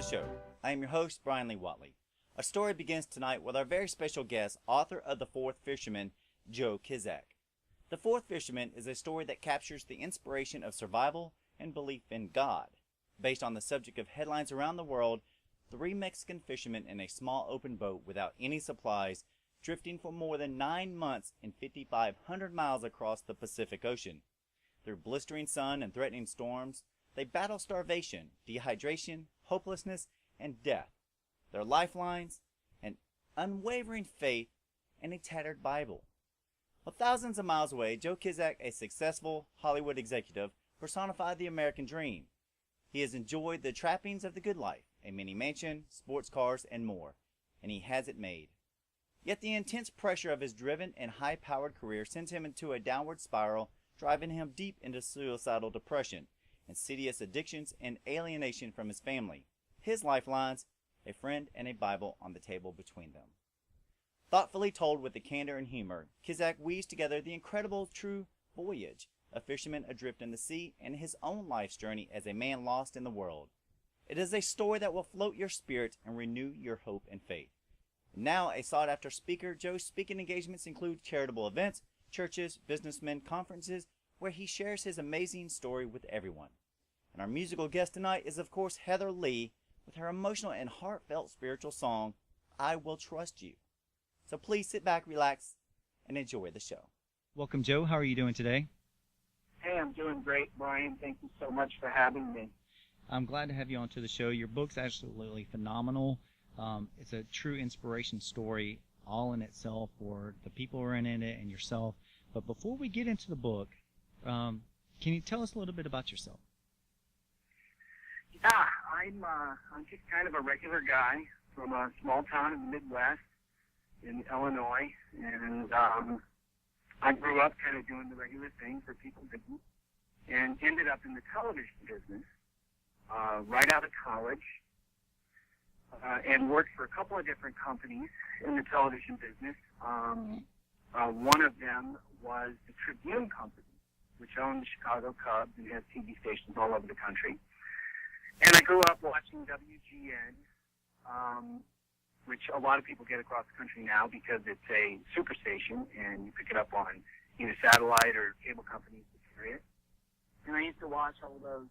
the show. I am your host, Bryan Lee Whatley. Our story begins tonight with our very special guest, author of The Fourth Fisherman, Joe Kissack. The Fourth Fisherman is a story that captures the inspiration of survival and belief in God. Based on the subject of headlines around the world, 3 Mexican fishermen in a small open boat without any supplies, drifting for more than 9 months in 5,500 miles across the Pacific Ocean. Through blistering sun and threatening storms, they battle starvation, dehydration, hopelessness, and death. Their lifelines, an unwavering faith, and a tattered Bible. Well, thousands of miles away, Joe Kissack, a successful Hollywood executive, personified the American dream. He has enjoyed the trappings of the good life, a mini mansion, sports cars, and more, and he has it made. Yet the intense pressure of his driven and high-powered career sends him into a downward spiral, driving him deep into suicidal depression, insidious addictions, and alienation from his family. His lifelines, a friend and a Bible on the table between them. Thoughtfully told with the candor and humor, Kissack weaves together the incredible true voyage, a fisherman adrift in the sea, and his own life's journey as a man lost in the world. It is a story that will float your spirit and renew your hope and faith. Now a sought-after speaker, Joe's speaking engagements include charitable events, churches, businessmen, conferences, where he shares his amazing story with everyone. And our musical guest tonight is, of course, Heather Leigh, with her emotional and heartfelt spiritual song, I Will Trust You. So please sit back, relax, and enjoy the show. Welcome, Joe. How are you doing today? Hey, I'm doing great, Brian. Thank you so much for having me. I'm glad to have you onto the show. Your book's absolutely phenomenal. It's a true inspiration story all in itself for the people who are in it and yourself. But before we get into the book, can you tell us a little bit about yourself? Yeah, I'm just kind of a regular guy from a small town in the Midwest in Illinois, and I grew up kind of doing the regular things that people do, and ended up in the television business right out of college, and worked for a couple of different companies in the television business. One of them was the Tribune Company, which owned the Chicago Cubs and has TV stations all over the country. And I grew up watching WGN, which a lot of people get across the country now because it's a superstation and you pick it up on either satellite or cable companies that carry it. And I used to watch all those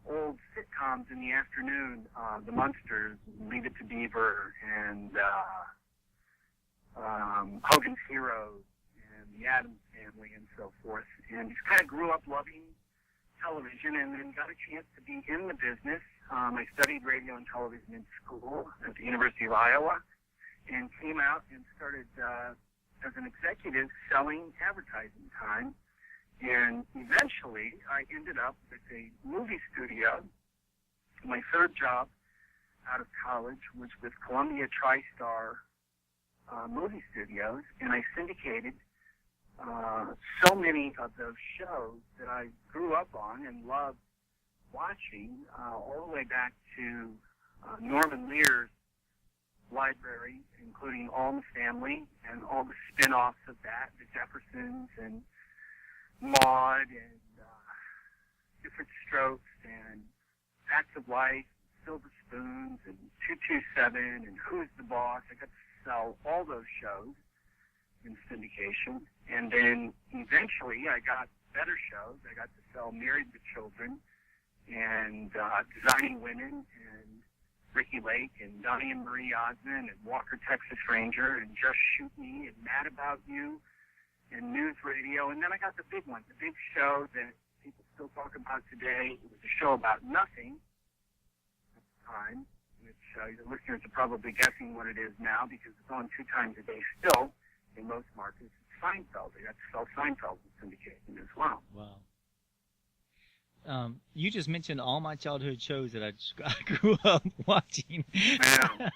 old sitcoms in the afternoon, The Munsters, Leave It to Beaver, and Hogan's Heroes, and The Addams Family, and so forth. And just kind of grew up loving television, and then got a chance to be in the business. I studied radio and television in school at the University of Iowa, and came out and started as an executive selling advertising time. And eventually, I ended up with a movie studio. My third job out of college was with Columbia TriStar movie studios, and I syndicated so many of those shows that I grew up on and loved watching, all the way back to Norman Lear's library, including All in the Family and all the spin-offs of that, the Jeffersons and Maude and Different Strokes and Facts of Life, Silver Spoons and 227 and Who's the Boss. I got to sell all those shows in syndication. And then eventually I got better shows. I got to sell Married with Children and Designing Women and Ricky Lake and Donnie and Marie Osmond and Walker, Texas Ranger and Just Shoot Me and Mad About You and News Radio. And then I got the big one, the big show that people still talk about today. It was a show about nothing at the time, which the listeners are probably guessing what it is now because it's on 2 times a day still in most markets. It's Seinfeld. I got to sell Seinfeld in syndication as well. Wow. You just mentioned all my childhood shows that I grew up watching. Yeah.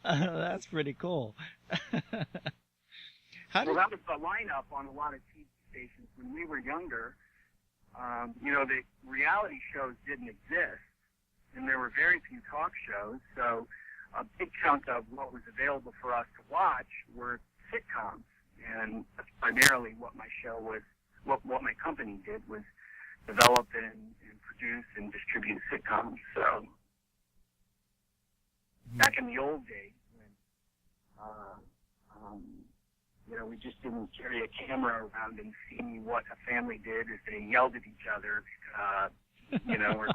That's pretty cool. Well, that was the lineup on a lot of TV stations when we were younger. The reality shows didn't exist, and there were very few talk shows, so a big chunk of what was available for us to watch were sitcoms, and that's primarily what my show was, what my company did was develop and produce and distribute sitcoms. So back in the old days when, we just didn't carry a camera around and see what a family did as they yelled at each other, or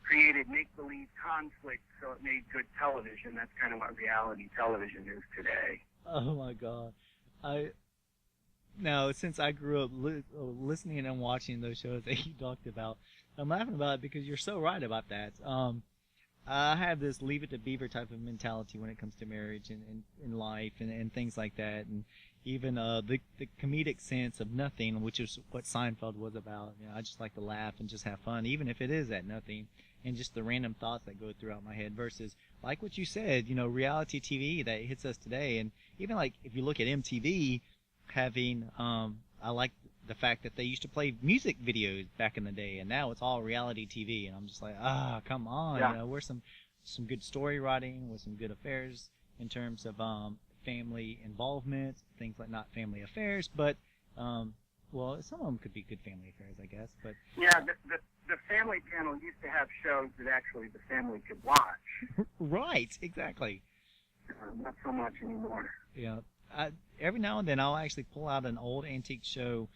created make-believe conflict so it made good television. That's kind of what reality television is today. Oh my God. Now, since I grew up listening and watching those shows that you talked about, I'm laughing about it because you're so right about that. I have this leave it to beaver type of mentality when it comes to marriage and life and things like that, and even the comedic sense of nothing, which is what Seinfeld was about. I just like to laugh and just have fun, even if it is at nothing, and just the random thoughts that go throughout my head versus, like what you said, reality TV that hits us today. And even like if you look at MTV having, I like the fact that they used to play music videos back in the day, and now it's all reality TV, and I'm just like, come on, Yeah. where's some good story writing with some good affairs in terms of family involvement, things like not family affairs, but well, some of them could be good family affairs, I guess. But yeah, the Family Channel used to have shows that actually the family could watch. right, exactly. Not so much anymore. Yeah, every now and then I'll actually pull out an old antique show.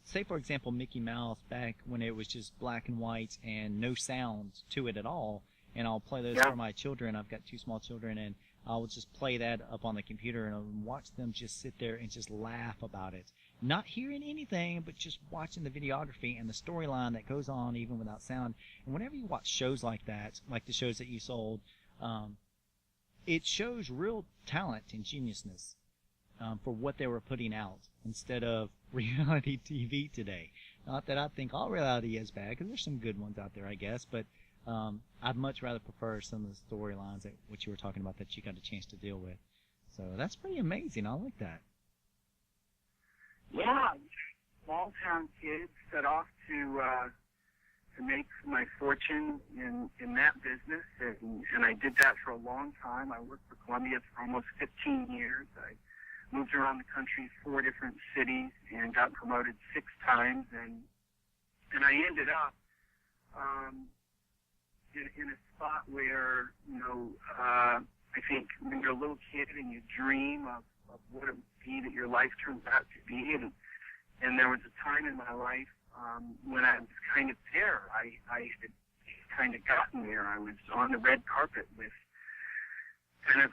Say, for example, Mickey Mouse back when it was just black and white and no sound to it at all, and I'll play those for my children. I've got 2 small children, and I'll just play that up on the computer and I'll watch them just sit there and just laugh about it. Not hearing anything, but just watching the videography and the storyline that goes on even without sound. And whenever you watch shows like that, like the shows that you sold, it shows real talent and geniusness for what they were putting out instead of reality TV today. Not that I think all reality is bad, because there's some good ones out there, I guess, but I'd much rather prefer some of the storylines that what you were talking about that you got a chance to deal with. So that's pretty amazing. I like that. Yeah, small town kid set off to make my fortune in that business, and I did that for a long time. I worked for Columbia for almost 15 years. I moved around the country, 4 different cities, and got promoted 6 times, and I ended up in a spot where, I think when you're a little kid and you dream of what it would be that your life turns out to be, and there was a time in my life when I was kind of there. I had kind of gotten there. I was on the red carpet with kind of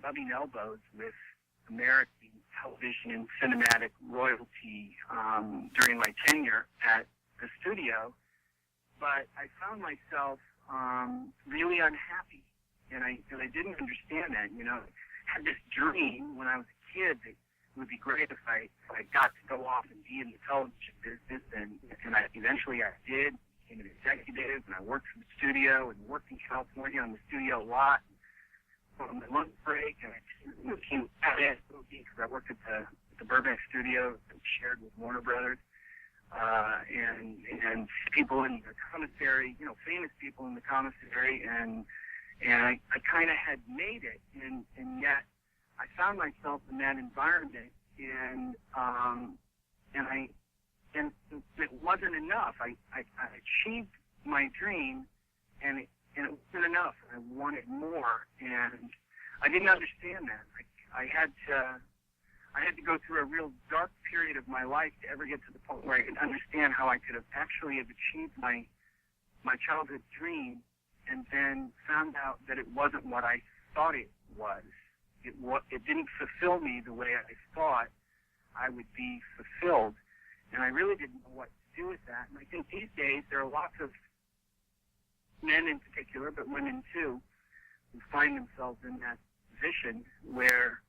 rubbing elbows with American television and cinematic royalty during my tenure at the studio, but I found myself really unhappy, and I didn't understand that. I had this dream when I was a kid that it would be great if I got to go off and be in the television business, and eventually I did. Became an executive, and I worked for the studio and worked in California on the studio lot. On my lunch break, and I became because I worked at the Burbank studio that we shared with Warner Brothers, and people in the commissary, famous people in the commissary, and I kind of had made it, and yet I found myself in that environment, and it wasn't enough. I achieved my dream, and it wasn't enough. I wanted more, and I didn't understand that. I had to go through a real dark period of my life to ever get to the point where I could understand how I could have actually achieved my childhood dream, and then found out that it wasn't what I thought it was. It didn't fulfill me the way I thought I would be fulfilled, and I really didn't know what to do with that. And I think these days there are lots of men in particular, but women too, who find themselves in that position where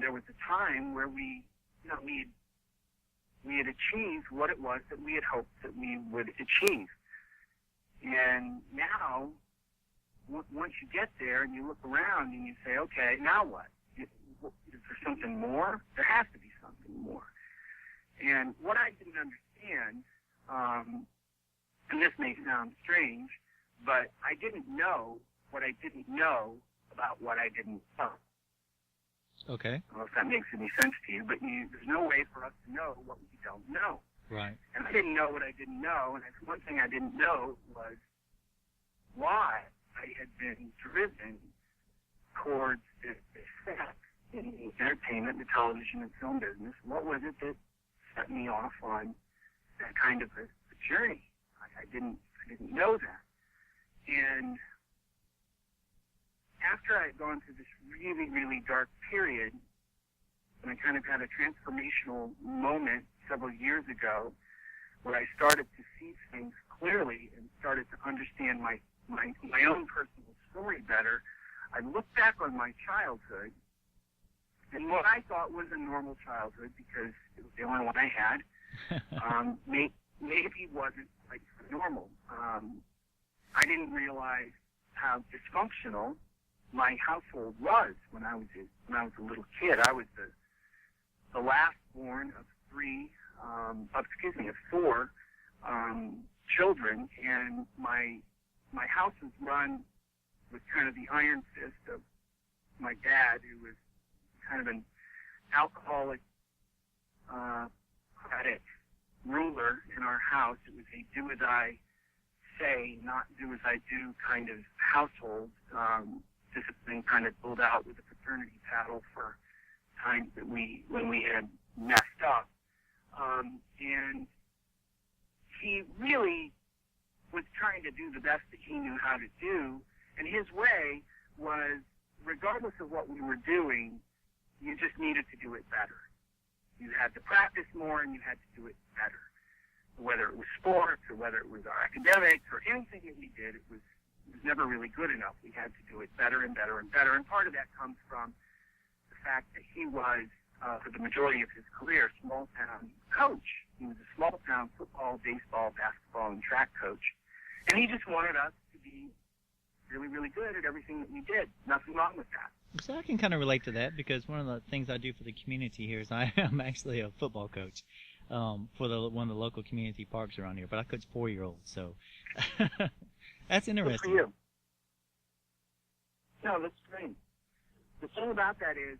there was a time where we had achieved what it was that we had hoped that we would achieve. And now, once you get there and you look around and you say, okay, now what? Is there something more? There has to be something more. And what I didn't understand, and this may sound strange, but I didn't know what I didn't know about what I didn't know. Okay. I don't know if that makes any sense to you, but there's no way for us to know what we don't know. Right. And I didn't know what I didn't know, and one thing I didn't know was why I I had been driven towards this path in the entertainment, the television and film business? What was it that set me off on that kind of a journey? I didn't know that. And after I had gone through this really, really dark period, and I kind of had a transformational moment several years ago where I started to see things clearly and started to understand my own personal story better, I looked back on my childhood and what I thought was a normal childhood, because it was the only one I had, maybe wasn't quite normal. I didn't realize how dysfunctional my household was when I was a little kid. I was the last born of four children, and my house was run with kind of the iron fist of my dad, who was kind of an alcoholic, credit ruler in our house. It was a do as I say, not do as I do kind of household. Discipline kind of pulled out with a fraternity paddle for times when we had messed up. And he really was trying to do the best that he knew how to do. And his way was, regardless of what we were doing, you just needed to do it better. You had to practice more and you had to do it better. Whether it was sports or whether it was our academics or anything that we did, it was never really good enough. We had to do it better and better and better. And part of that comes from the fact that he was, for the majority of his career, a small-town coach. He was a small-town football, baseball, basketball, and track coach. And he just wanted us to be really, really good at everything that we did. Nothing wrong with that. So I can kind of relate to that, because one of the things I do for the community here is I am actually a football coach for one of the local community parks around here. But I coach 4-year-olds, so that's interesting. Good for you. No, that's great. The thing about that is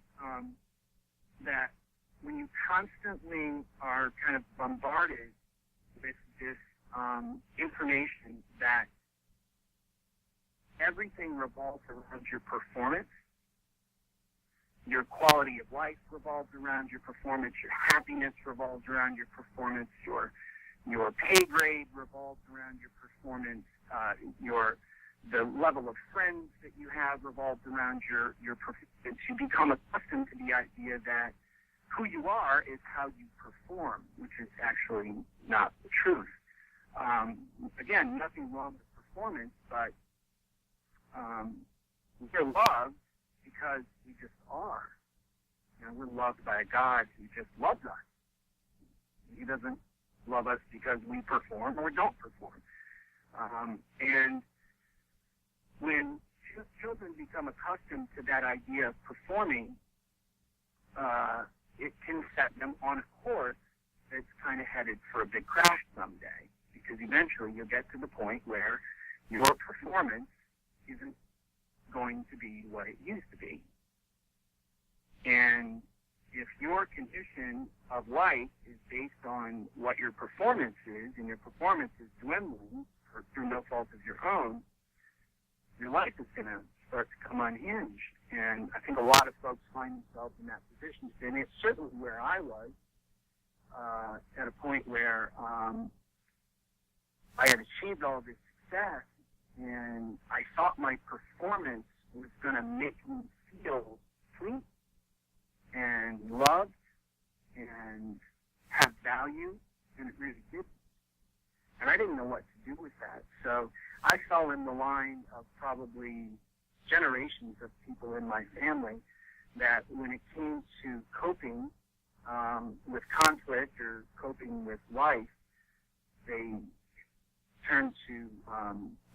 that when you constantly are kind of bombarded with this information that everything revolves around your performance, your quality of life revolves around your performance, your happiness revolves around your performance, your pay grade revolves around your performance, the level of friends that you have revolves around your performance. You become accustomed to the idea that who you are is how you perform, which is actually not the truth. Again, nothing wrong with performance, but we're loved because we just are. You know, we're loved by a God who just loves us. He doesn't love us because we perform or don't perform. And when children become accustomed to that idea of performing, it can set them on a course that's kind of headed for a big crash someday, because eventually you'll get to the point where your performance isn't going to be what it used to be. And if your condition of life is based on what your performance is, and your performance is dwindling through no fault of your own, your life is going to start to come unhinged. And I think a lot of folks find themselves in that position. And it's certainly where I was, at a point where I had achieved all this success, and I thought my performance was going to make me feel free and loved and have value, and it really didn't. And I didn't know what to do with that. So I fell in the line of probably generations of people in my family that when it came to coping with conflict or coping with life, they turned to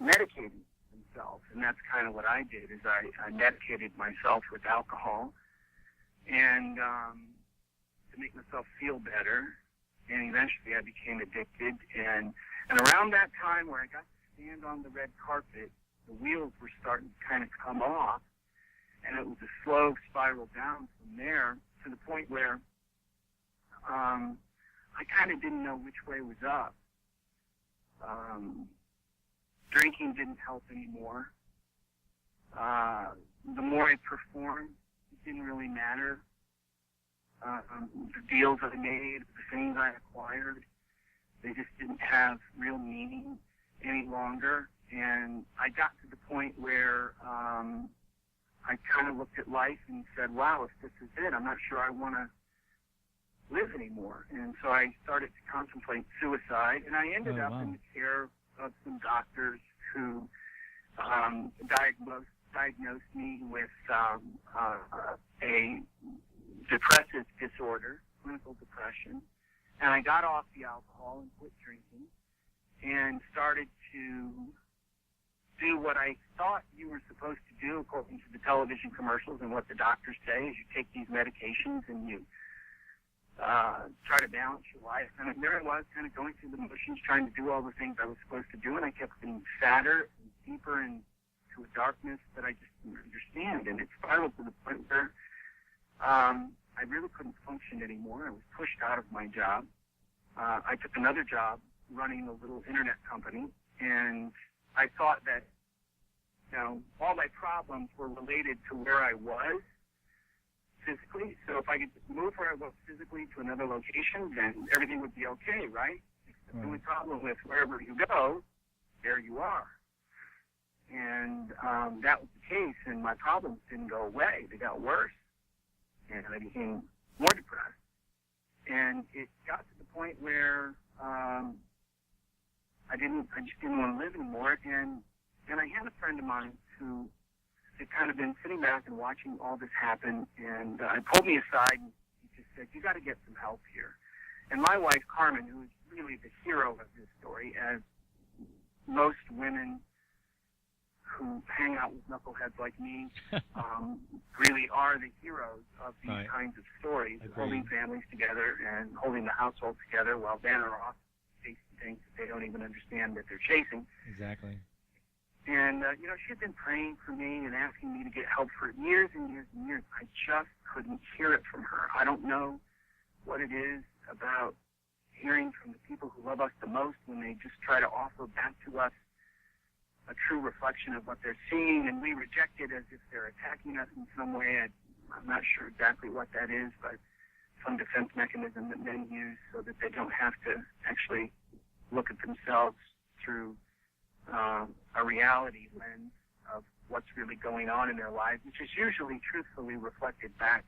medicating themselves. And that's kind of what I did, is I medicated myself with alcohol and to make myself feel better. And eventually I became addicted. And around that time where I got to stand on the red carpet, the wheels were starting to kind of come off, and it was a slow spiral down from there to the point where I kind of didn't know which way was up. Drinking didn't help anymore. The more I performed, it didn't really matter. The deals I made, the things I acquired, they just didn't have real meaning any longer. And I got to the point where I kind of looked at life and said, wow, if this is it, I'm not sure I want to live anymore. And so I started to contemplate suicide, and I ended up in the care of some doctors who diagnosed me with a depressive disorder, clinical depression. And I got off the alcohol and quit drinking and started to do what I thought you were supposed to do according to the television commercials and what the doctors say is you take these medications and you try to balance your life. And there I was, kind of going through the motions, trying to do all the things I was supposed to do, and I kept getting sadder and deeper into a darkness that I just didn't understand. And it spiraled to the point where I really couldn't function anymore. I was pushed out of my job. I took another job running a little internet company, and I thought that, you know, all my problems were related to where I was physically. So if I could just move where I was physically to another location, then everything would be okay, right? The only problem with wherever you go, there you are. And that was the case, and my problems didn't go away. They got worse, and I became more depressed. And it got to the point where I just didn't want to live anymore. And I had a friend of mine who had kind of been sitting back and watching all this happen, and he pulled me aside and he just said, you got to get some help here. And my wife, Carmen, who is really the hero of this story, as most women who hang out with knuckleheads like me really are the heroes of these kinds of stories, holding families together and holding the household together while men are off chasing things that they don't even understand that they're chasing. Exactly. And, you know, she had been praying for me and asking me to get help for years and years and years. I just couldn't hear it from her. I don't know what it is about hearing from the people who love us the most when they just try to offer back to us a true reflection of what they're seeing, and we reject it as if they're attacking us in some way. I'm not sure exactly what that is, but some defense mechanism that men use so that they don't have to actually look at themselves through a reality lens of what's really going on in their lives, which is usually truthfully reflected back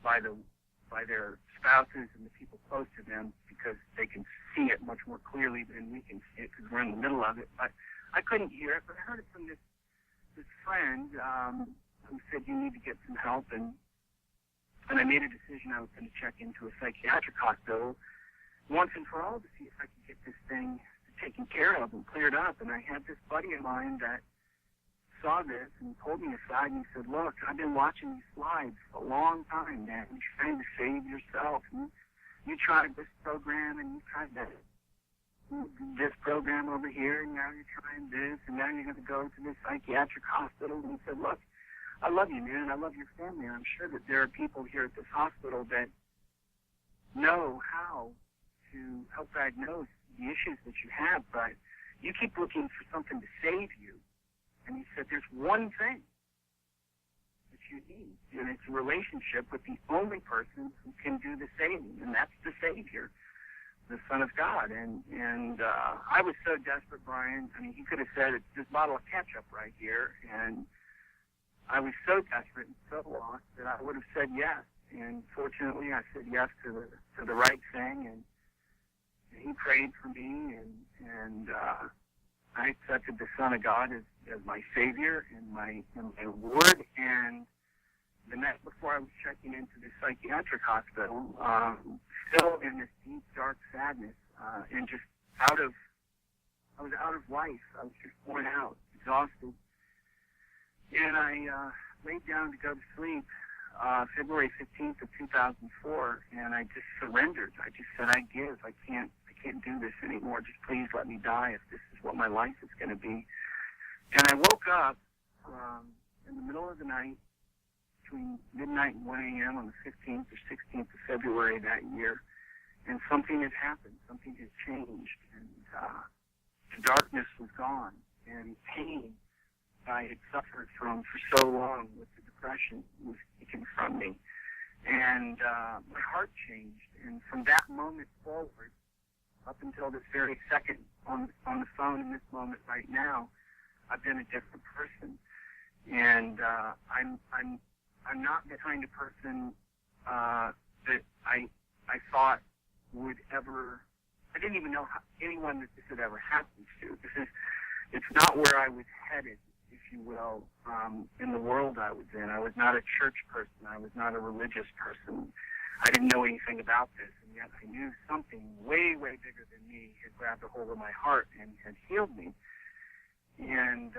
by their spouses and the people close to them, because they can see it much more clearly than we can see it because we're in the middle of it. But I couldn't hear it, but I heard it from this friend who said, you need to get some help, and I made a decision I was going to check into a psychiatric hospital once and for all to see if I could get this thing taken care of and cleared up. And I had this buddy of mine that saw this and pulled me aside and said, look, I've been watching these slides for a long time, man. You're trying to save yourself. You tried this program, and you tried this program over here, and now you're trying this, and now you're going to go to this psychiatric hospital. And he said, look, I love you, man. I love your family. I'm sure that there are people here at this hospital that know how to help diagnose the issues that you have, but you keep looking for something to save you. And he said, there's one thing that you need, and it's a relationship with the only person who can do the saving, and that's the Savior, the Son of God. And I was so desperate, Brian. I mean, he could have said, it's this bottle of ketchup right here, and I was so desperate and so lost that I would have said yes. And fortunately, I said yes to the right thing, and he prayed for me, and I accepted the Son of God as my Savior and my Lord. And the night before I was checking into the psychiatric hospital, still in this deep, dark sadness, and just I was out of life. I was just worn out, exhausted. And I laid down to go to sleep February 15th of 2004, and I just surrendered. I just said, I give. I can't do this anymore. Just please let me die if this is what my life is going to be. And I woke up in the middle of the night, between midnight and 1 a.m. on the 15th or 16th of February that year, and something had happened. Something had changed, and the darkness was gone, and pain I had suffered from for so long with the depression was taken from me. And my heart changed. And from that moment forward, up until this very second on the phone in this moment right now, I've been a different person. And I'm not the kind of person that I thought would ever. I didn't even know how, anyone that this had ever happened to. It's not where I was headed, if you will, in the world I was in. I was not a church person. I was not a religious person. I didn't know anything about this, and yet I knew something way, way bigger than me had grabbed a hold of my heart and had healed me. And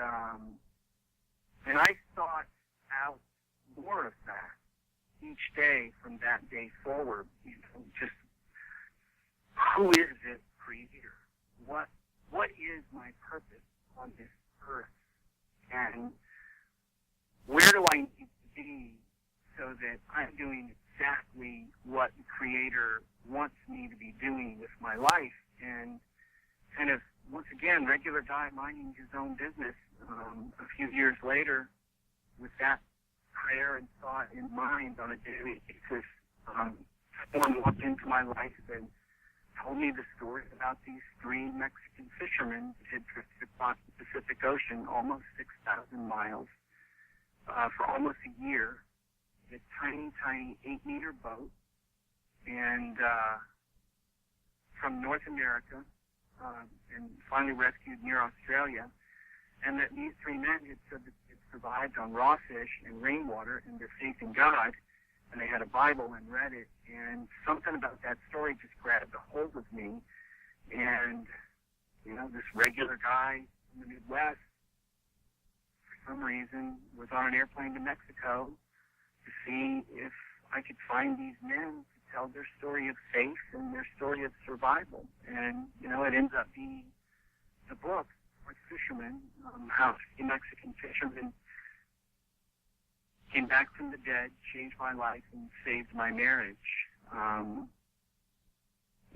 I sought out more of that each day from that day forward. You know, just who is this creator? What is my purpose on this earth? And where do I need to be so that I'm doing exactly what the Creator wants me to be doing with my life? And kind of, once again, regular guy minding his own business. A few years later, with that prayer and thought in mind on a daily basis, someone walked into my life and told me the story about these three Mexican fishermen that had drifted across the Pacific Ocean almost 6,000 miles for almost a year in a tiny, tiny 8-meter boat, and from North America, and finally rescued near Australia, and that these three men had said that they survived on raw fish and rainwater and their faith in God, and they had a Bible and read it, and something about that story just grabbed a hold of me. And, you know, this regular guy in the Midwest, for some reason, was on an airplane to Mexico to see if I could find these men to tell their story of faith and their story of survival. And, you know, it ends up being the book, Fourth Fisherman, how the Mexican fishermen came back from the dead, changed my life, and saved my marriage.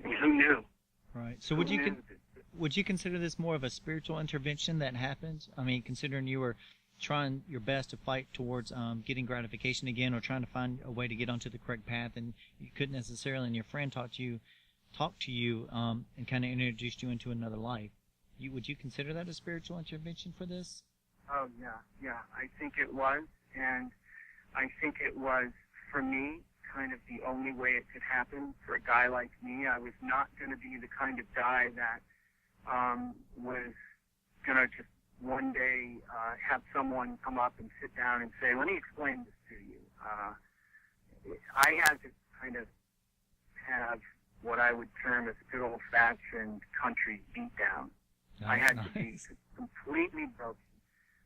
Who knew? Right. So would you consider this more of a spiritual intervention that happened? I mean, considering you were trying your best to fight towards getting gratification again, or trying to find a way to get onto the correct path, and you couldn't necessarily, and your friend talked to you, and kind of introduced you into another life. Would you consider that a spiritual intervention for this? Oh, yeah. I think it was, and I think it was, for me, kind of the only way it could happen for a guy like me. I was not going to be the kind of guy that was going to just one day have someone come up and sit down and say, let me explain this to you. I had to kind of have what I would term as a good old-fashioned country beatdown. I had to be completely broken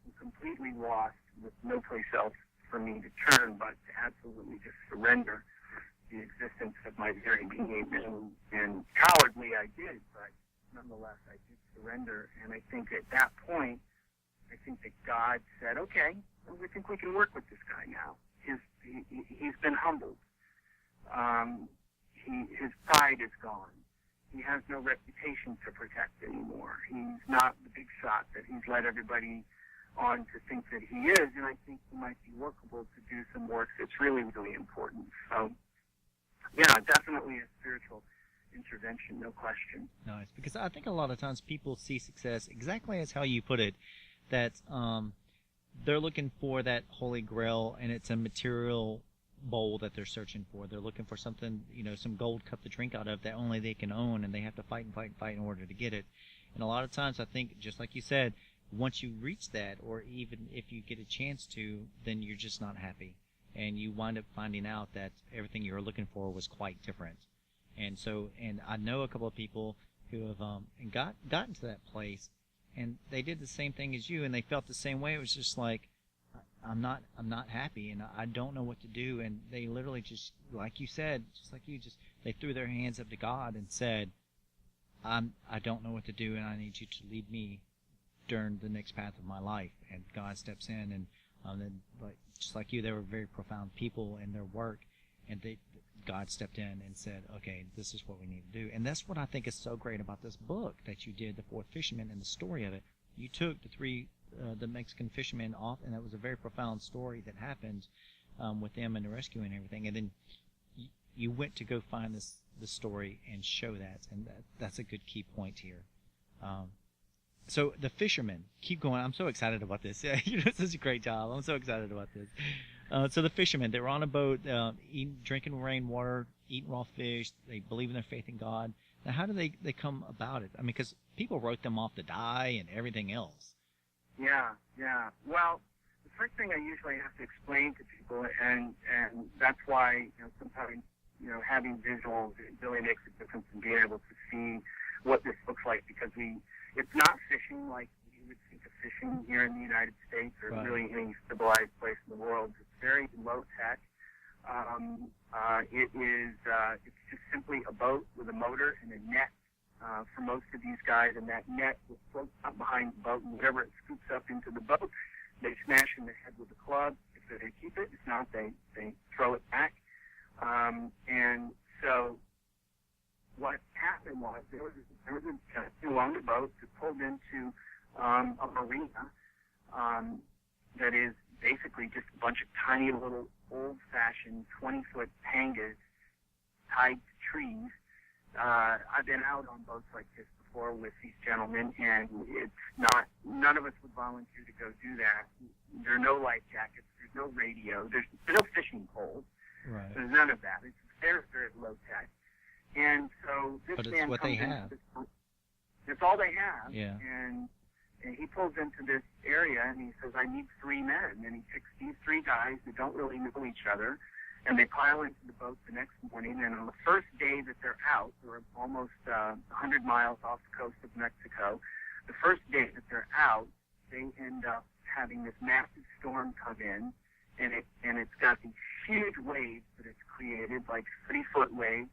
and completely lost with no place else for me to turn but to absolutely just surrender the existence of my very being. And cowardly I did, but nonetheless I did surrender. And I think at that point, I think that God said, okay, I think we can work with this guy now. He's been humbled. His pride is gone. He has no reputation to protect anymore. He's not the big shot that he's led everybody on to think that he is, and I think he might be workable to do some work that's really, really important. So, yeah, definitely a spiritual intervention, no question. Nice, because I think a lot of times people see success exactly as how you put it, that they're looking for that holy grail, and it's a material bowl that they're searching for. They're looking for something, some gold cup to drink out of that only they can own, and they have to fight and fight and fight in order to get it. And a lot of times I think, just like you said, once you reach that, or even if you get a chance to, then you're just not happy. And you wind up finding out that everything you were looking for was quite different. And I know a couple of people who have gotten to that place, and they did the same thing as you, and they felt the same way. It was just like, I'm not happy, and I don't know what to do. And they literally just, like you said, they threw their hands up to God and said, I don't know what to do, and I need you to lead me during the next path of my life. And God steps in, and then, just like you, they were very profound people in their work, and God stepped in and said, okay, this is what we need to do. And that's what I think is so great about this book that you did, The Fourth Fisherman, and the story of it. You took the three the Mexican fishermen off, and that was a very profound story that happened with them and the rescue and everything. And then you went to go find this story and show that, and that's a good key point here. So the fishermen, keep going. I'm so excited about this. Yeah, you did such a great job. I'm so excited about this. So the fishermen, they were on a boat, drinking rainwater, eating raw fish. They believe in their faith in God. Now, how do they come about it? I mean, because people wrote them off to die and everything else. Yeah. Well, the first thing I usually have to explain to people, and that's why sometimes having visuals really makes a difference in being able to see what this looks like, because it's not fishing like you would think of fishing here in the United States or Right. really any civilized place in the world. It's very low tech. It's just simply a boat with a motor and a net for most of these guys, and that net will float up behind the boat, and whatever it scoops up into the boat, they smash in the head with a club. If they keep it, if not, they throw it back. And so what happened was there was a canoe on the boat that pulled into a marina that is basically just a bunch of tiny little old-fashioned 20-foot pangas tied to trees. I've been out on boats like this before with these gentlemen, and none of us would volunteer to go do that. There are no life jackets, there's no radio, there's no fishing poles, Right. there's none of that. It's very, very low tech. And so this But it's man what comes they into have. It's all they have. Yeah. And he pulls into this area and he says, I need 3 men. And he picks these 3 guys who don't really know each other, and they pile into the boat the next morning. And on the first day that they're out, they're almost 100 miles off the coast of Mexico. The first day that they're out, they end up having this massive storm come in, and it's got these huge waves that it's created, like 30-foot waves.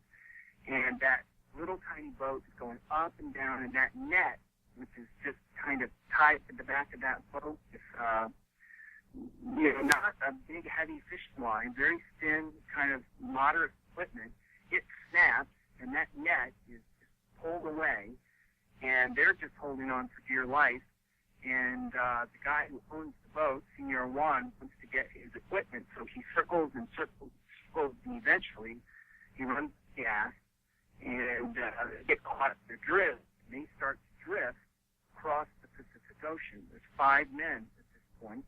And that little tiny boat is going up and down, and that net, which is just kind of tied to the back of that boat, is, not a big, heavy fishing line, very thin, kind of moderate equipment. It snaps, and that net is just pulled away, and they're just holding on for dear life. And the guy who owns the boat, Senor Juan, wants to get his equipment, so he circles and circles, and eventually he runs the gas and get caught in the drift. And they start to drift across the Pacific Ocean. There's 5 men at this point,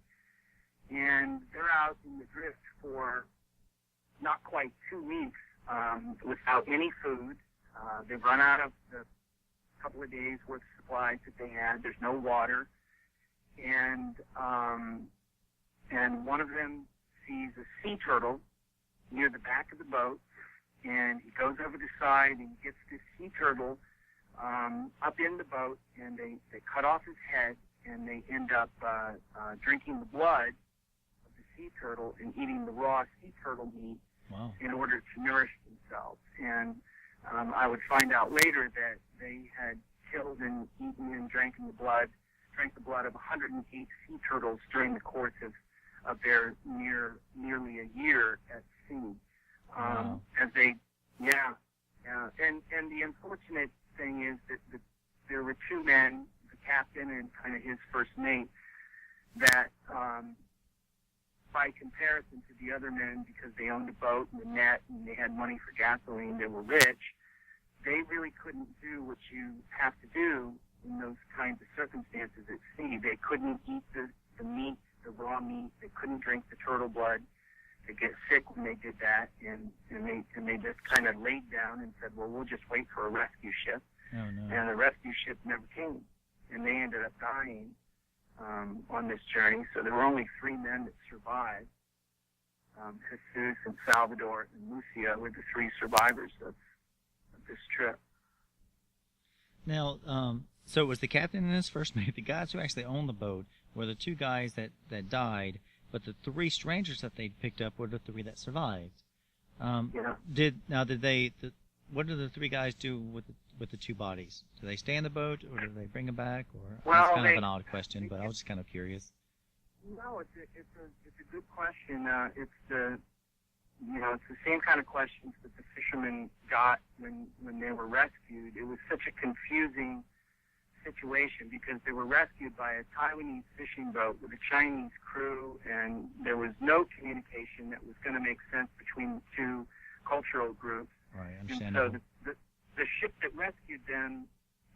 and they're out in the drift for not quite 2 weeks without any food. They've run out of the couple of days worth of supplies that they had. There's no water, and one of them sees a sea turtle near the back of the boat, and he goes over the side and gets this sea turtle up in the boat, and they cut off his head, and they end up drinking the blood of the sea turtle and eating the raw sea turtle meat. Wow. In order to nourish themselves. And I would find out later that they had killed and eaten and drank the blood of 108 sea turtles during the course of their nearly a year at sea. Wow. And the unfortunate thing is that there were 2 men, the captain and kind of his first mate, that by comparison to the other men, because they owned a boat and a net and they had money for gasoline, they were rich, they really couldn't do what you have to do in those kinds of circumstances at sea. They couldn't eat the meat, the raw meat. They couldn't drink the turtle blood. They get sick when they did that, and they just kind of laid down and said, well, we'll just wait for a rescue ship. Oh, no. And the rescue ship never came, and they ended up dying on this journey. So there were only 3 men that survived. Jesus and Salvador and Lucia were the 3 survivors of this trip. Now, so it was the captain and his first mate, the guys who actually owned the boat, were the 2 guys that died, but the 3 strangers that they picked up were the 3 that survived. Yeah. What did the 3 guys do with the 2 bodies? Do they stay in the boat, or do they bring them back? Or Well, that's kind of an odd question, but I was just kind of curious. No, it's a good question. It's the same kind of questions that the fishermen got when they were rescued. It was such a confusing situation because they were rescued by a Taiwanese fishing boat with a Chinese crew, and there was no communication that was going to make sense between the two cultural groups. Right, and understandable. so the ship that rescued them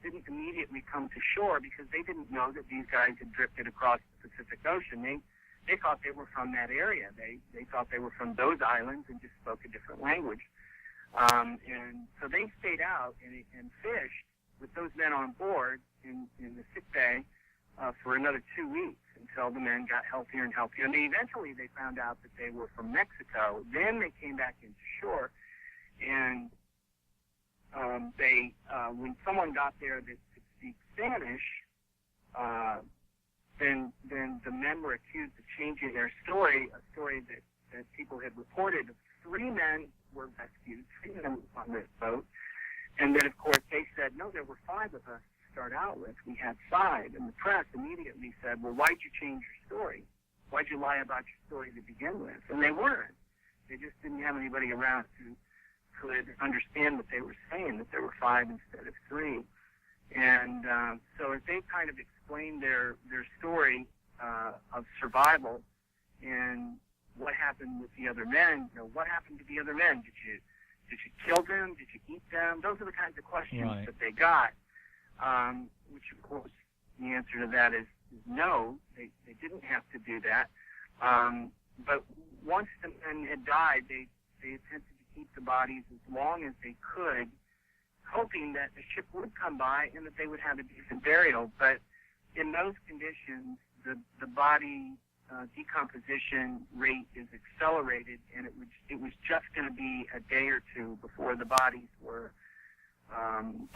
didn't immediately come to shore because they didn't know that these guys had drifted across the Pacific Ocean. They thought they were from that area. They thought they were from those islands and just spoke a different language. And so they stayed out and fished with those men on board in the sick bay for another 2 weeks until the men got healthier and healthier. And eventually they found out that they were from Mexico. Then they came back into shore, and when someone got there that could speak Spanish, then the men were accused of changing their story, a story that people had reported. 3 men were rescued, 3 men on this boat, and then of course they said, no, there were 5 of us to start out with. We had 5, and the press immediately said, well, why'd you change your story? Why'd you lie about your story to begin with? And they weren't. They just didn't have anybody around who could understand what they were saying, that there were 5 instead of 3. And so as they kind of explained their story of survival and what happened with the other men, what happened to the other men? Did you kill them? Did you eat them? Those are the kinds of questions Right. that they got, which of course the answer to that is no, they didn't have to do that. But once the men had died, they attempted to keep the bodies as long as they could, hoping that the ship would come by and that they would have a decent burial. But in those conditions, the body decomposition rate is accelerated, and it was just going to be a day or 2 before the bodies were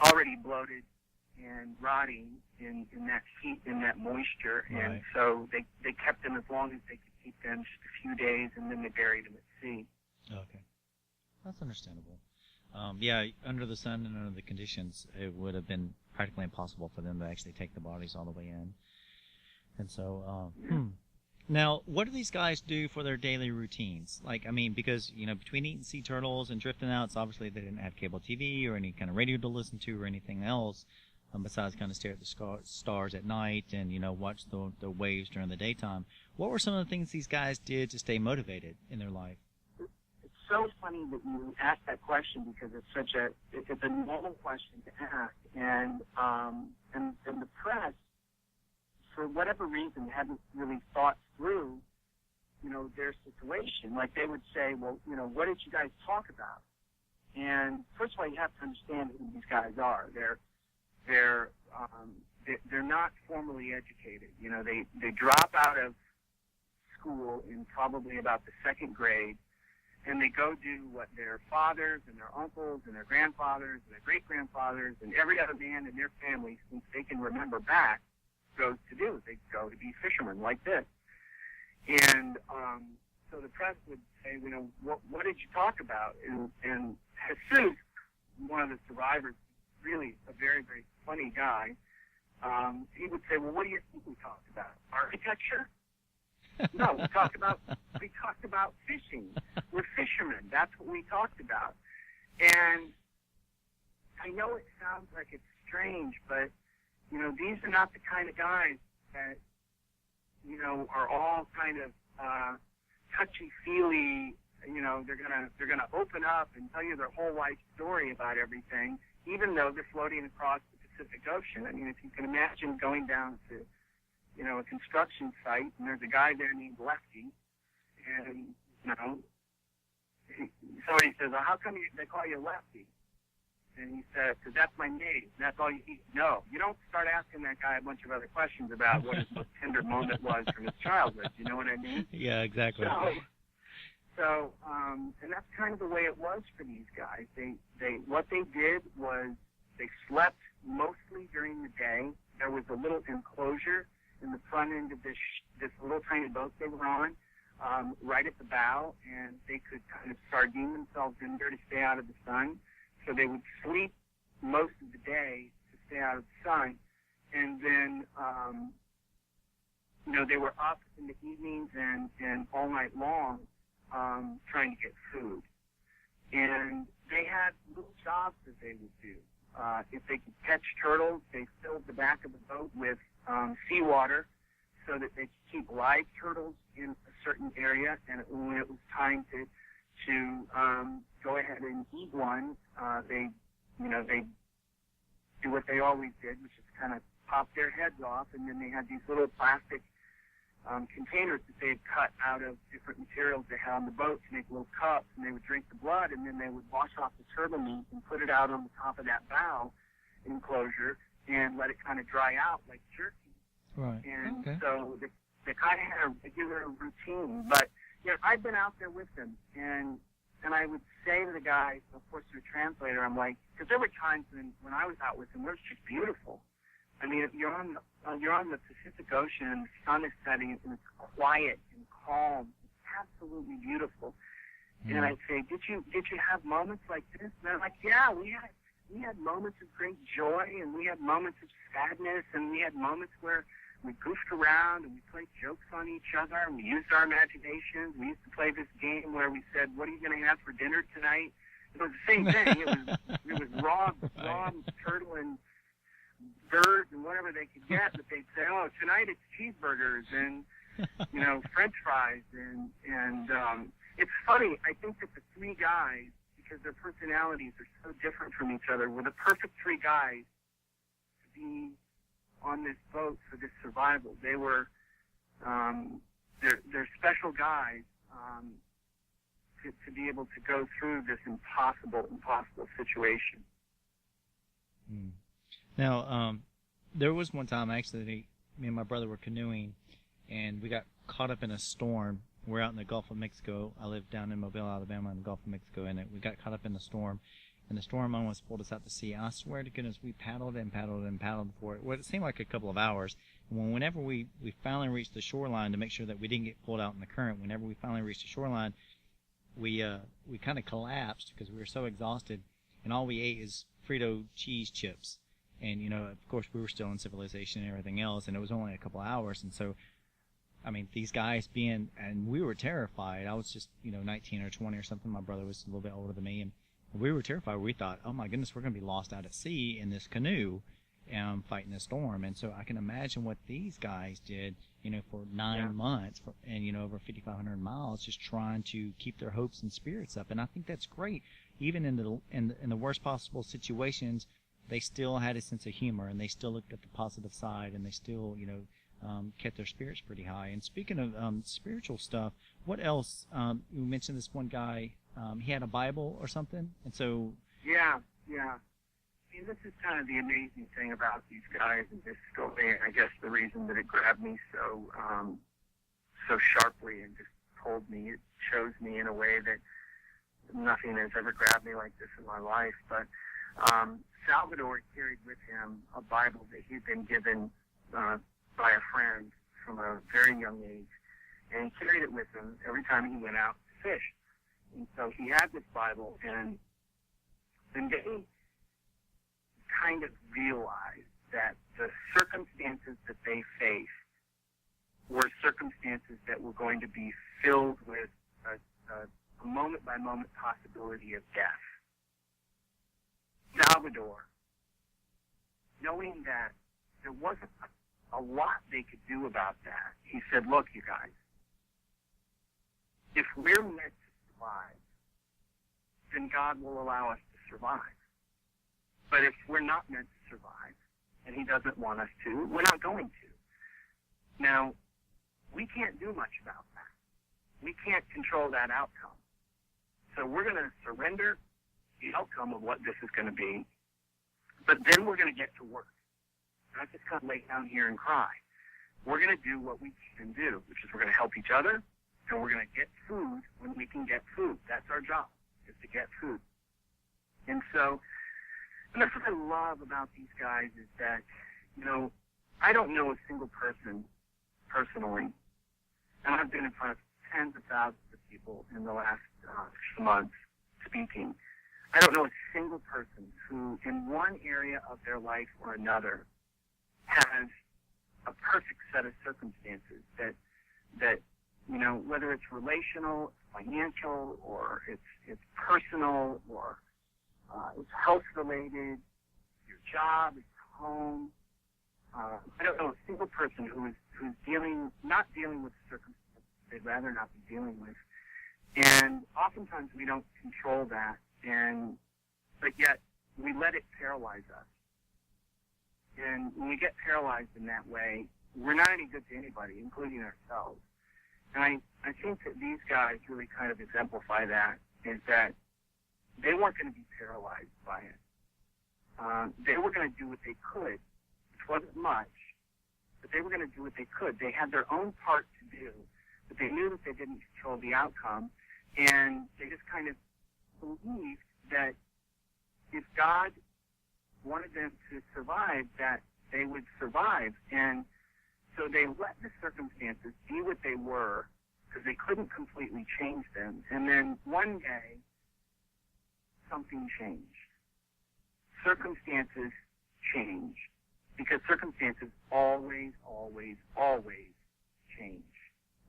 already bloated and rotting in that heat, in that moisture. Right. And so they kept them as long as they could keep them, just a few days, and then they buried them at sea. Okay. That's understandable. Yeah, under the sun and under the conditions, it would have been practically impossible for them to actually take the bodies all the way in. And so, Now, what do these guys do for their daily routines? Like, I mean, because, between eating sea turtles and drifting out, it's obviously they didn't have cable TV or any kind of radio to listen to or anything else, besides kind of stare at the stars at night and, watch the waves during the daytime. What were some of the things these guys did to stay motivated in their life? It's so funny that you asked that question because it's a normal question to ask. And the press, for whatever reason, hadn't really thought through, their situation. Like, they would say, well, what did you guys talk about? And first of all, you have to understand who these guys are. They're not formally educated. They drop out of school in probably about the 2nd grade, and they go do what their fathers and their uncles and their grandfathers and their great-grandfathers and every other man in their family, since they can remember back, goes to do. They go to be fishermen like this. And so the press would say, what did you talk about? And Jesus, one of the survivors, really a very, very funny guy, he would say, well, what do you think we talked about? Architecture? No, we talked about fishing. We're fishermen. That's what we talked about. And I know it sounds like it's strange, but these are not the kind of guys that are all kind of touchy-feely. They're gonna open up and tell you their whole life story about everything, even though they're floating across the Pacific Ocean. I mean, if you can imagine going down to a construction site, and there's a guy there named Lefty, and, somebody says, well, how come they call you Lefty? And he said, because that's my name. That's all you need to know. You don't start asking that guy a bunch of other questions about what his most tender moment was from his childhood. You know what I mean? Yeah, exactly. So, and that's kind of the way it was for these guys. What they did was they slept mostly during the day. There was a little enclosure in the front end of this little tiny boat they were on, right at the bow, and they could kind of sardine themselves in there to stay out of the sun. So they would sleep most of the day to stay out of the sun, and then, they were up in the evenings and all night long trying to get food. And they had little jobs that they would do. if they could catch turtles, they filled the back of the boat with seawater so that they could keep live turtles in a certain area, and when it was time to go ahead and eat one, they do what they always did, which is kind of pop their heads off, and then they had these little plastic containers that they had cut out of different materials they had on the boat to make little cups, and they would drink the blood, and then they would wash off the turtle meat and put it out on the top of that bow enclosure and let it kind of dry out like jerky. Right. And okay. so they kind of had a regular routine. But I've been out there with them, and I would say to the guys, of course, through a translator, I'm like, because there were times when I was out with them, it was just beautiful. I mean, if you're on the Pacific Ocean and the sun is setting and it's quiet and calm, it's absolutely beautiful. And I'd say, did you have moments like this? And they're like, yeah, we had moments of great joy, and we had moments of sadness, and we had moments where we goofed around and we played jokes on each other, and we used our imaginations. We used to play this game where we said, "What are you going to have for dinner tonight?" It was the same thing. It was raw turtle and birds and whatever they could get, but they'd say, "Oh, tonight it's cheeseburgers and French fries." And it's funny. I think that the three guys, because their personalities are so different from each other, were the perfect three guys to be on this boat for this survival. They were they're special guys to be able to go through this impossible situation. Now, there was one time actually, me and my brother were canoeing, and we got caught up in a storm. We're out in the Gulf of Mexico. I live down in Mobile, Alabama, in the Gulf of Mexico, and we got caught up in the storm. And the storm almost pulled us out to sea. I swear to goodness, we paddled and paddled and paddled for it. Well, it seemed like a couple of hours. And whenever we finally reached the shoreline, to make sure that we didn't get pulled out in the current, whenever we finally reached the shoreline, we kind of collapsed because we were so exhausted. And all we ate is Frito cheese chips. And, of course, we were still in civilization and everything else, and it was only a couple of hours. And so, I mean, these guys and we were terrified. I was just, 19 or 20 or something. My brother was a little bit older than me, and we were terrified. We thought, oh my goodness, we're going to be lost out at sea in this canoe fighting the storm. And so I can imagine what these guys did, for 9 months and, over 5,500 miles, just trying to keep their hopes and spirits up. And I think that's great. Even in the worst possible situations, they still had a sense of humor, and they still looked at the positive side, and they still, kept their spirits pretty high. And speaking of spiritual stuff, what else? You mentioned this one guy. He had a Bible or something, and so... Yeah. I mean, this is kind of the amazing thing about these guys in this story, and I guess the reason that it grabbed me so sharply and just told me, it shows me in a way that nothing has ever grabbed me like this in my life. But Salvador carried with him a Bible that he'd been given by a friend from a very young age, and he carried it with him every time he went out to fish. And so he had this Bible, and then they kind of realized that the circumstances that they faced were circumstances that were going to be filled with a moment-by-moment possibility of death. Salvador, knowing that there wasn't a lot they could do about that, he said, look, you guys, if we're meant to survive, then God will allow us to survive. But if we're not meant to survive, and he doesn't want us to, we're not going to. Now, we can't do much about that. We can't control that outcome. So we're going to surrender the outcome of what this is going to be, but then we're going to get to work. Not just kind of lay down here and cry. We're going to do what we can do, which is we're going to help each other, and we're going to get food when we can get food. That's our job, is to get food. And that's what I love about these guys is that, I don't know a single person personally, and I've been in front of tens of thousands of people in the last few months speaking. I don't know a single person who, in one area of their life or another, has a perfect set of circumstances that whether it's relational, financial, or it's personal, or it's health related, job, at home. I don't know a single person who's not dealing with circumstances they'd rather not be dealing with. And oftentimes we don't control that, but yet we let it paralyze us. And when we get paralyzed in that way, we're not any good to anybody, including ourselves. And I think that these guys really kind of exemplify that, is that they weren't going to be paralyzed by it. They were going to do what they could, which wasn't much, but they were going to do what they could. They had their own part to do, but they knew that they didn't control the outcome, and they just kind of believed that if God wanted them to survive, that they would survive. And so they let the circumstances be what they were, because they couldn't completely change them. And then one day, something changed. Circumstances changed, because circumstances always, always, always change.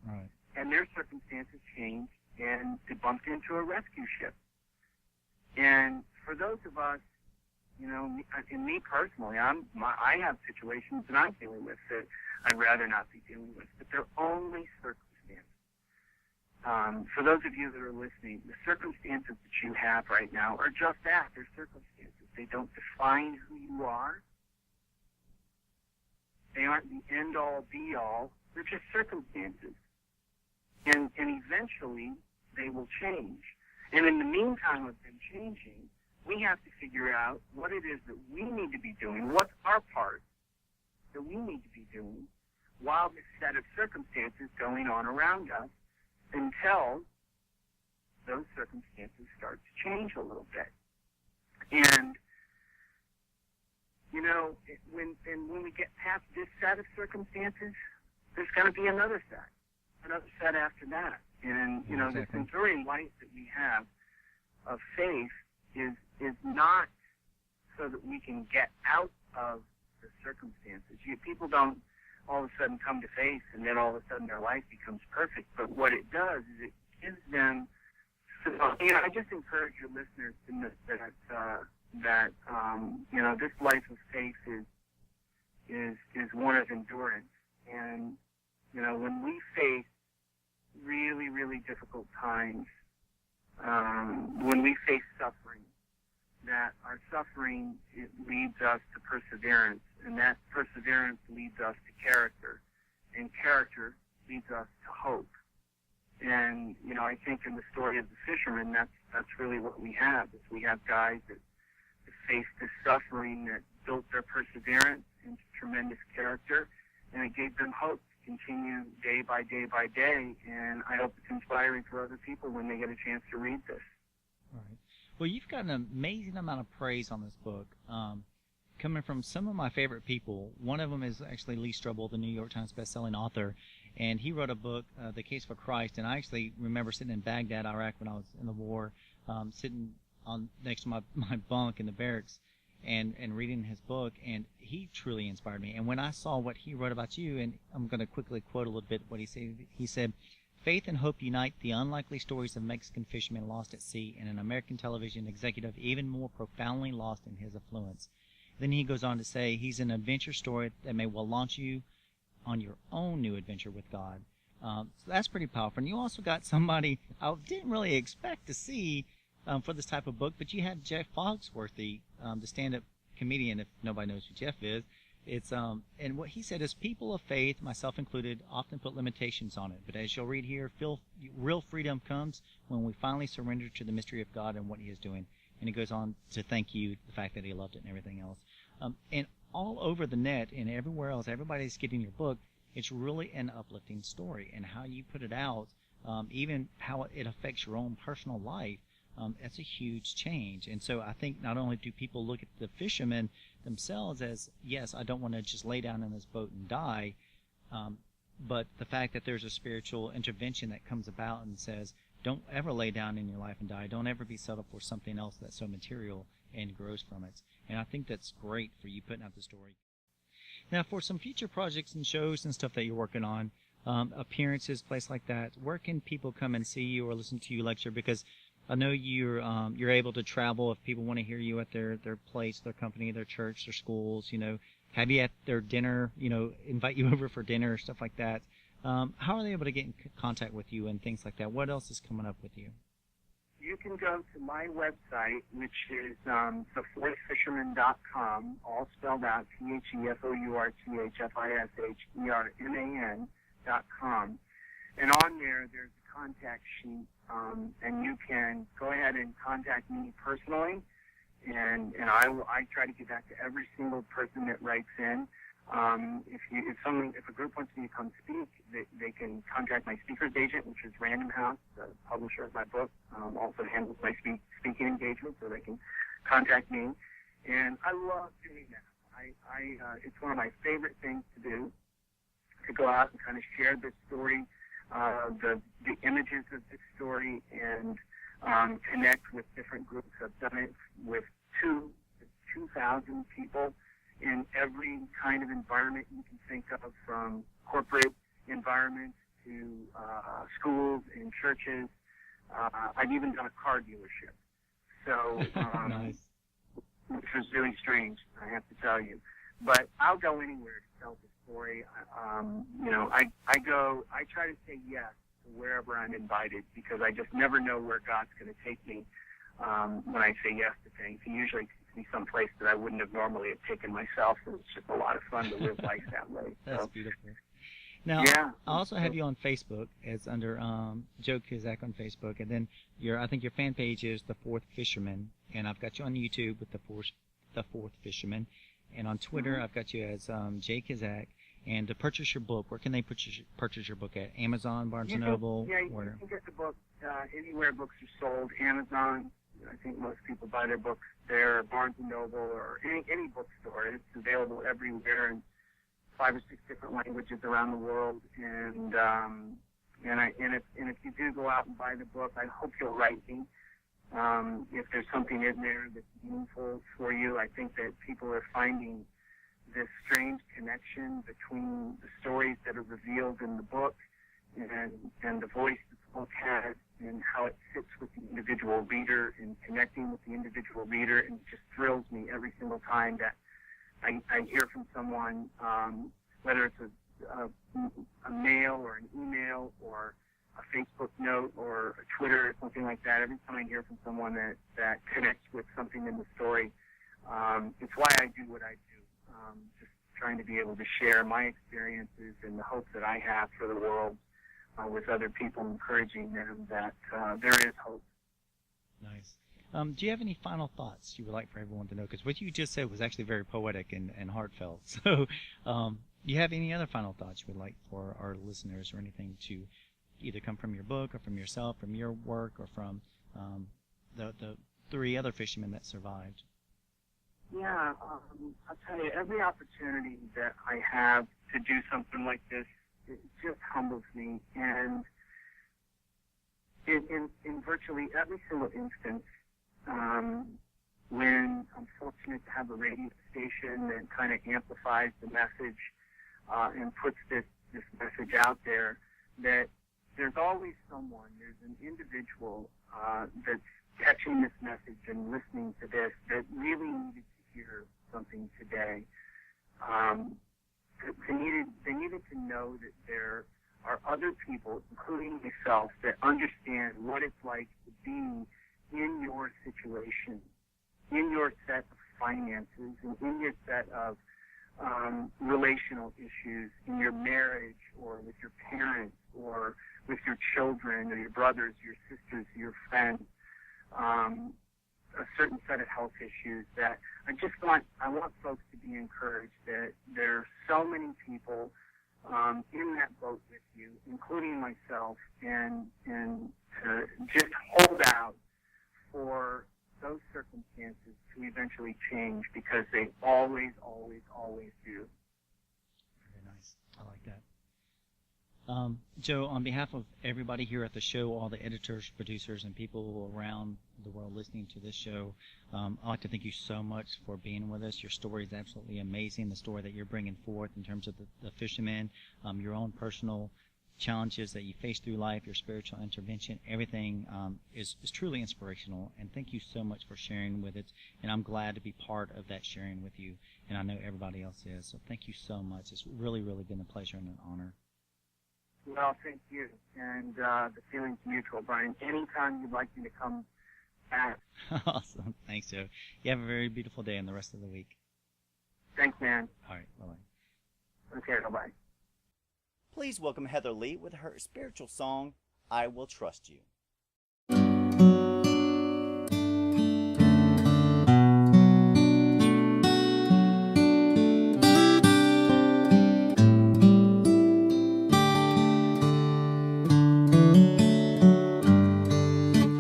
Right. And their circumstances changed, and they bumped into a rescue ship. And for those of us, you know, and me personally, I have situations that I'm dealing with that I'd rather not be dealing with, but they're only circumstances. For those of you that are listening, the circumstances that you have right now are just that. They're circumstances. They don't define who you are. They aren't the end-all, be-all. They're just circumstances. And eventually, they will change. And in the meantime of them changing, we have to figure out what it is that we need to be doing. What's our part that we need to be doing while this set of circumstances going on around us, until those circumstances start to change a little bit. And, you know, when we get past this set of circumstances, there's going to be another set after that. And, you know, Exactly. this enduring life that we have of faith is not so that we can get out of the circumstances. People don't all of a sudden come to faith and then all of a sudden their life becomes perfect. But what it does is it gives them, you know, I just encourage your listeners to know that you know, this life of faith is one of endurance. And, you know, when we face really, really difficult times, when we face suffering, that our suffering, it leads us to perseverance, and that perseverance leads us to character, and character leads us to hope. And, you know, I think in the story of the fishermen, that's really what we have, is we have guys that faced this suffering that built their perseverance into tremendous character, and it gave them hope to continue day by day by day, and I hope it's inspiring for other people when they get a chance to read this. Right. Well, you've got an amazing amount of praise on this book, coming from some of my favorite people. One of them is actually Leigh, the New York Times best-selling author, and he wrote a book, The Case for Christ, and I actually remember sitting in Baghdad, Iraq, when I was in the war, sitting next to my bunk in the barracks and reading his book, and he truly inspired me. And when I saw what he wrote about you, and I'm going to quickly quote a little bit what he said, "Faith and hope unite the unlikely stories of Mexican fishermen lost at sea and an American television executive even more profoundly lost in his affluence." Then he goes on to say he's an adventure story that may well launch you on your own new adventure with God. So that's pretty powerful. And you also got somebody I didn't really expect to see for this type of book, but you had Jeff Foxworthy, the stand-up comedian, if nobody knows who Jeff is. It's and what he said is, people of faith, myself included, often put limitations on it. But as you'll read here, real freedom comes when we finally surrender to the mystery of God and what he is doing. And he goes on to thank you, the fact that he loved it and everything else. And all over the net and everywhere else, everybody's getting your book. It's really an uplifting story. And how you put it out, even how it affects your own personal life, that's a huge change. And so I think not only do people look at the fishermen themselves as, yes, I don't want to just lay down in this boat and die, but the fact that there's a spiritual intervention that comes about and says, don't ever lay down in your life and die. Don't ever be settled for something else that's so material and grows from it. And I think that's great for you putting out the story. Now, for some future projects and shows and stuff that you're working on, appearances, place like that, where can people come and see you or listen to you lecture? Because I know you're able to travel if people want to hear you at their place, their company, their church, their schools. Have you at their dinner, invite you over for dinner, stuff like that. How are they able to get in contact with you and things like that? What else is coming up with you? You can go to my website, which is thefourthfisherman.com, all spelled out, TheFourthFisherman.com. And on there's a contact sheet, and you can go ahead and contact me personally, and I try to get back to every single person that writes in. If a group wants me to come speak, they can contact my speaker's agent, which is Random House, the publisher of my book, also handles my speaking engagement, so they can contact me. And I love doing that. It's one of my favorite things to do, to go out and kind of share this story, the images of this story, and connect with different groups. I've done it with 2,000 people in every kind of environment you can think of, from corporate environments to schools and churches. I've even done a car dealership. So, nice. Which was really strange, I have to tell you. But I'll go anywhere to tell the story. I try to say yes to wherever I'm invited, because I just never know where God's going to take me when I say yes to things. He usually takes me someplace that I wouldn't have normally have taken myself, so it's just a lot of fun to live life that way. That's beautiful. Now, yeah. I also have you on Facebook as under Joe Kissack on Facebook, and then I think your fan page is The Fourth Fisherman, and I've got you on YouTube with The Fourth Fisherman, and on Twitter I've got you as J Kissack. And to purchase your book, where can they purchase your book at? Amazon, Barnes & Noble? Yeah, you can get the book anywhere books are sold. Amazon, I think most people buy their books there. Barnes & Noble, or any bookstore. It's available everywhere in 5 or 6 different languages around the world. And if you do go out and buy the book, I hope you'll write me. If there's something in there that's meaningful for you, I think that people are finding this strange connection between the stories that are revealed in the book and the voice that the book has, and how it sits with the individual reader and connecting with the individual reader. And it just thrills me every single time that I hear from someone, whether it's a mail or an email or a Facebook note or a Twitter or something like that. Every time I hear from someone that connects with something in the story, it's why I do what I do. Just trying to be able to share my experiences and the hope that I have for the world with other people, encouraging them that there is hope. Nice. Do you have any final thoughts you would like for everyone to know? Because what you just said was actually very poetic and heartfelt. So do you have any other final thoughts you would like for our listeners, or anything to either come from your book or from yourself, from your work, or from the 3 other fishermen that survived? Yeah, I'll tell you, every opportunity that I have to do something like this, it just humbles me. And in virtually every single instance, when I'm fortunate to have a radio station that kind of amplifies the message and puts this message out there, that there's always someone, there's an individual that's catching this message and listening to this that really needed to hear something today. They needed to know that there are other people, including myself, that understand what it's like to be in your situation, in your set of finances, and in your set of relational issues, in your marriage, or with your parents, or with your children, or your brothers, your sisters, your friends. A certain set of health issues that I want folks to be encouraged that there are so many people in that boat with you, including myself, and to just hold out for those circumstances to eventually change, because they always, always, always do. Very nice. I like that. Joe, on behalf of everybody here at the show, all the editors, producers, and people around the world listening to this show, I'd like to thank you so much for being with us. Your story is absolutely amazing, the story that you're bringing forth in terms of the fishermen, your own personal challenges that you face through life, your spiritual intervention, everything is truly inspirational. And thank you so much for sharing with it. And I'm glad to be part of that sharing with you. And I know everybody else is. So thank you so much. It's really, really been a pleasure and an honor. Well, thank you. And the feeling's mutual, Bryan. Anytime you'd like me to come back. Awesome. Thanks, Joe. You have a very beautiful day and the rest of the week. Thanks, man. All right. Bye-bye. Okay, bye-bye. Please welcome Heather Leigh with her spiritual song, I Will Trust You.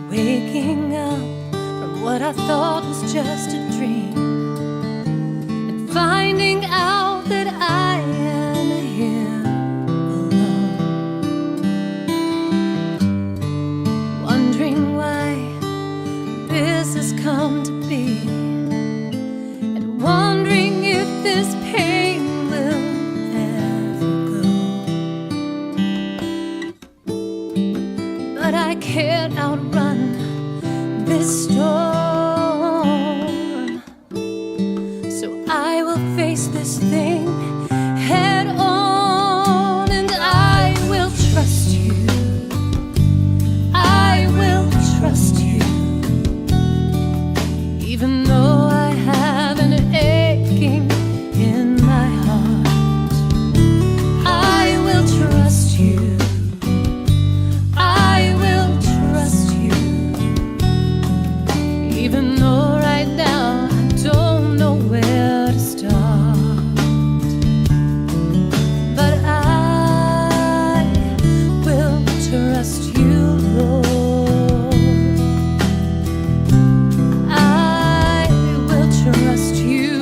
Waking up from what I thought was just a dream, and finding out that I am here alone, wondering why this has come to be, and wondering if this pain will ever go. But I can't outrun this storm, so I will face this thing head on, and I will trust you. I will trust you, even though I have an aching in my heart. I will trust you. I will trust you, even though right now I don't know where to start. But I will trust you, Lord. I will trust you,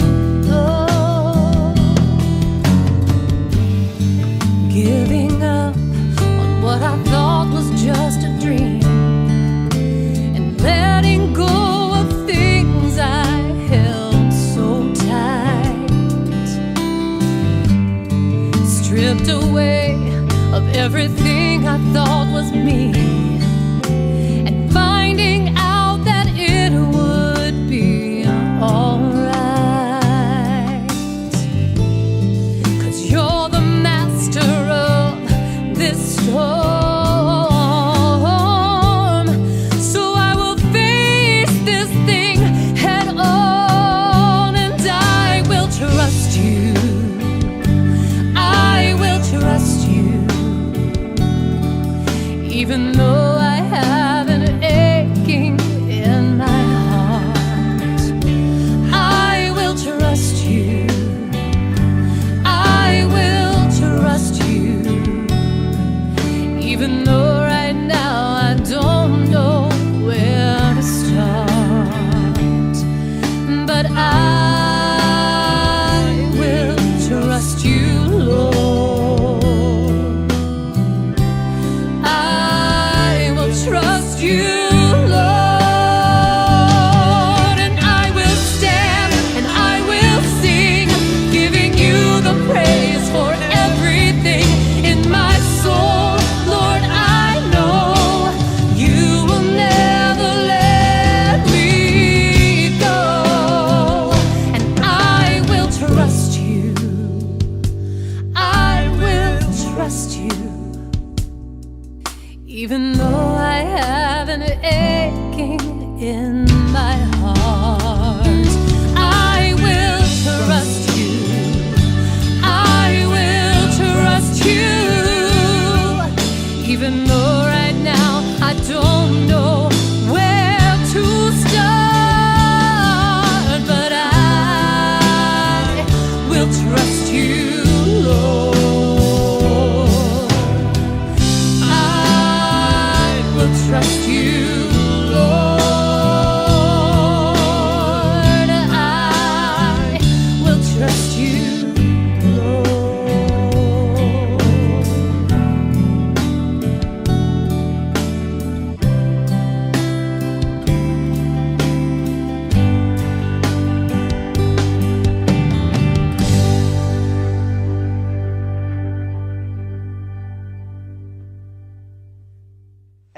Lord. Giving up on what I thought was just a dream, and letting go of fear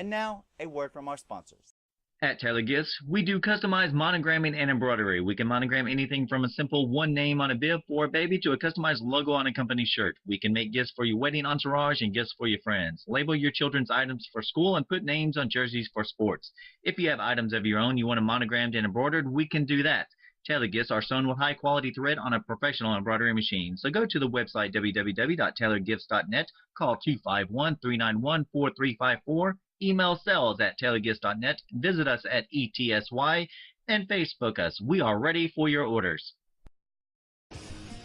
And now, a word from our sponsors. At Taylor Gifts, we do customized monogramming and embroidery. We can monogram anything from a simple one name on a bib for a baby to a customized logo on a company shirt. We can make gifts for your wedding entourage and gifts for your friends. Label your children's items for school and put names on jerseys for sports. If you have items of your own you want them monogrammed and embroidered, we can do that. Tailor Gifts are sewn with high-quality thread on a professional embroidery machine. So go to the website www.tailorgifts.net, call 251-391-4354, email sales@tailorgifts.net, visit us at ETSY, and Facebook us. We are ready for your orders.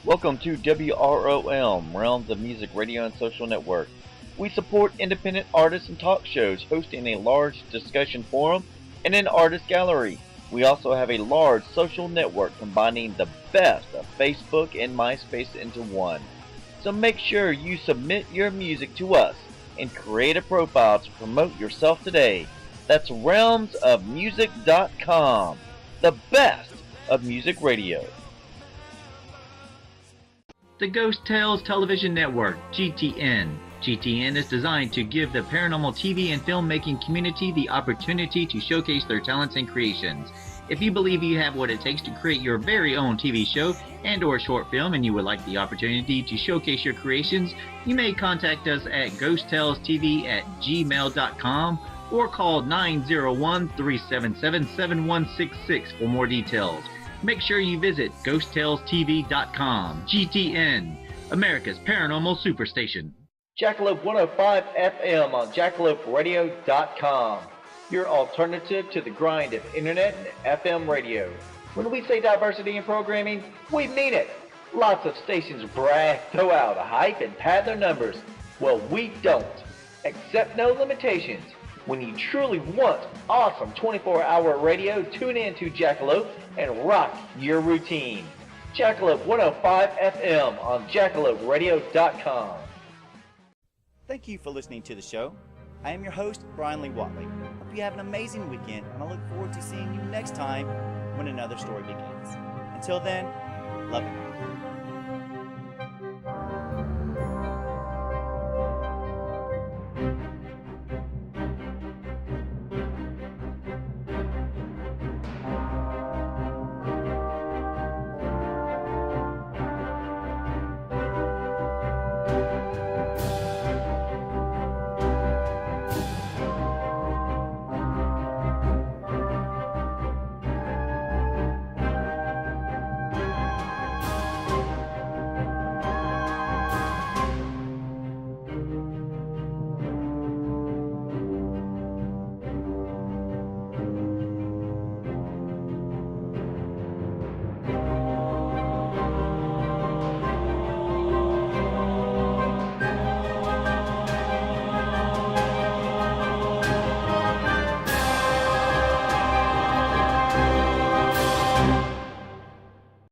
Welcome to WROM, Realms of Music Radio and Social Network. We support independent artists and talk shows, hosting a large discussion forum and an artist gallery. We also have a large social network combining the best of Facebook and MySpace into one. So make sure you submit your music to us and create a profile to promote yourself today. That's realmsofmusic.com, the best of music radio. The Ghost Tales Television Network, GTN. GTN is designed to give the paranormal TV and filmmaking community the opportunity to showcase their talents and creations. If you believe you have what it takes to create your very own TV show and or short film and you would like the opportunity to showcase your creations, you may contact us at ghosttalestv@gmail.com or call 901-377-7166 for more details. Make sure you visit ghosttalestv.com. GTN, America's Paranormal Superstation. Jackalope 105 FM on jackaloperadio.com. Your alternative to the grind of internet and FM radio. When we say diversity in programming, we mean it. Lots of stations brag, throw out a hype, and pad their numbers. Well, we don't. Accept no limitations. When you truly want awesome 24-hour radio, tune in to Jackalope and rock your routine. Jackalope 105 FM on jackaloperadio.com. Thank you for listening to the show. I am your host, Bryan Lee Whatley. Hope you have an amazing weekend, and I look forward to seeing you next time when another story begins. Until then, love you.